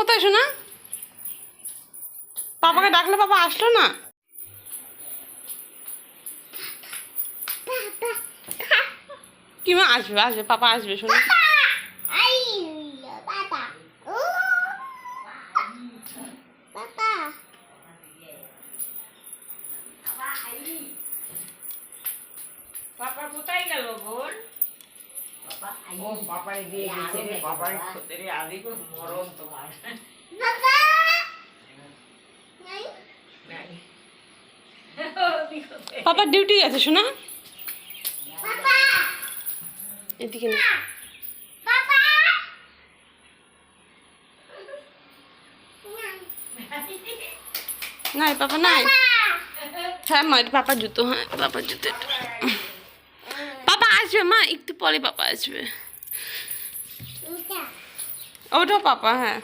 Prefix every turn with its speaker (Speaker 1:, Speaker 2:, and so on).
Speaker 1: কোথায় শোনা? পাপাকে ডাকলে পাপা আসলো না। কি মা আসবে আসবে, পাপা আসবে শোনা।
Speaker 2: পাপা কোথায় গেল বোন? ও পাপাই দিয়ে গেছে রে, পাপাই খোঁজে রে, আদি খুব মরণ তোমার।
Speaker 1: পাপার ডিউটি আছে শোনা। এদিকে না, নাই পাপা নাই। হ্যাঁ মা, এটা পাপার জুতো। হ্যাঁ পাপার জুতো এটা। পাপা আসবে মা, একটু পরে পাপা আসবে। ওটাও পাপা, হ্যাঁ।